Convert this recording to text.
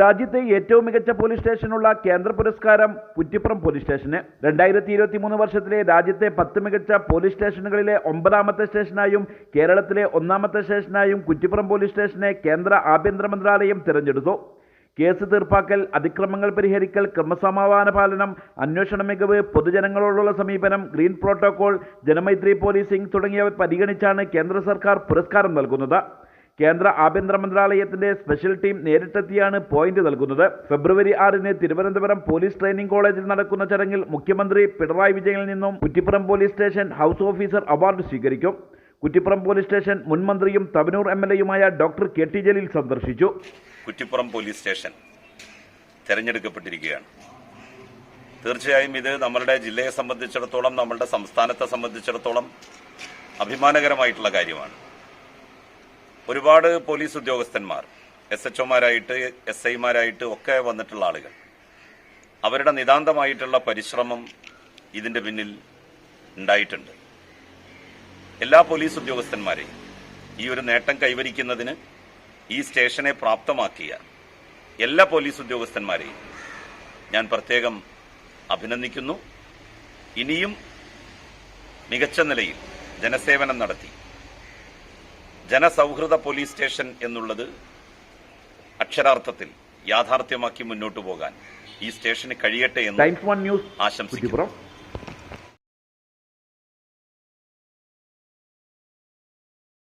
രാജ്യത്തെ ഏറ്റവും മികച്ച പോലീസ് സ്റ്റേഷനുള്ള കേന്ദ്ര പുരസ്കാരം കുറ്റിപ്പുറം പോലീസ് സ്റ്റേഷന് 2023 വർഷത്തിലെ രാജ്യത്തെ 10 മികച്ച പോലീസ് സ്റ്റേഷനുകളിലെ 9ാമത്തെ സ്റ്റേഷനായും കേരളത്തിലെ 1ാമത്തെ സ്റ്റേഷനായും കുറ്റിപ്പുറം പോലീസ് സ്റ്റേഷനെ കേന്ദ്ര ആഭ്യന്തര മന്ത്രാലയം തിരഞ്ഞെടുത്തു. കേസ് തീർപ്പാക്കൽ, അതിക്രമങ്ങൾ പരിഹരിക്കൽ, ക്രമസമാധാന പാലനം, അന്വേഷണ മികവ്, പൊതുജനങ്ങളോടുള്ള സമീപനം, ഗ്രീൻ പ്രോട്ടോകോൾ, ജനമൈത്രി പോലീസിംഗ് തുടങ്ങിയവ പരിഗണിച്ചാണ് കേന്ദ്ര സർക്കാർ പുരസ്കാരം നൽകുന്നത്. കേന്ദ്ര ആഭ്യന്തര മന്ത്രാലയത്തിന്റെ സ്പെഷ്യൽ ടീം നേരിട്ടെത്തിയാണ് പോയിന്റ് നൽകുന്നത്. ഫെബ്രുവരി 6-ന് തിരുവനന്തപുരം പോലീസ് ട്രെയിനിംഗ് കോളേജിൽ നടക്കുന്ന ചടങ്ങിൽ മുഖ്യമന്ത്രി പിണറായി വിജയനിൽ നിന്നും Kuttippuram police station house officer award സ്വീകരിക്കും. കുറ്റിപ്പുറം പോലീസ് സ്റ്റേഷൻ മുൻ മന്ത്രിയും തവനൂർ MLAയുമായ ഡോക്ടർ KT ജലീൽ സന്ദർശിച്ചു. കുറ്റിപ്പുറം പോലീസ് സ്റ്റേഷൻ തെരഞ്ഞെടുക്കപ്പെട്ടിരിക്കുകയാണ്. തീർച്ചയായും ഇത് നമ്മുടെ ജില്ലയെ സംബന്ധിച്ചിടത്തോളം, നമ്മുടെ സംസ്ഥാനത്തെ സംബന്ധിച്ചിടത്തോളം അഭിമാനകരമായിട്ടുള്ള കാര്യമാണ്. ഒരുപാട് പോലീസ് ഉദ്യോഗസ്ഥന്മാർ, SHOമാരായിട്ട്, SIമാരായിട്ട് ഒക്കെ വന്നിട്ടുള്ള ആളുകൾ, അവരുടെ നിതാന്തമായിട്ടുള്ള പരിശ്രമം ഇതിന്റെ പിന്നിൽ ഉണ്ടായിട്ടുണ്ട്. എല്ലാ പോലീസ് ഉദ്യോഗസ്ഥന്മാരെയും ഈ ഒരു നേട്ടം കൈവരിക്കുന്നതിന് ഈ സ്റ്റേഷനെ പ്രാപ്തമാക്കിയ എല്ലാ പോലീസ് ഉദ്യോഗസ്ഥന്മാരെയും ഞാൻ പ്രത്യേകം അഭിനന്ദിക്കുന്നു. ഇനിയും മികച്ച നിലയിൽ ജനസേവനം നടത്തി ജനസൗഹൃദ പോലീസ് സ്റ്റേഷൻ എന്നുള്ളത് അക്ഷരാർത്ഥത്തിൽ യാഥാർത്ഥ്യമാക്കി മുന്നോട്ടു പോകാൻ ഈ സ്റ്റേഷന് കഴിയട്ടെ എന്ന് ആശംസിക്കുന്നു.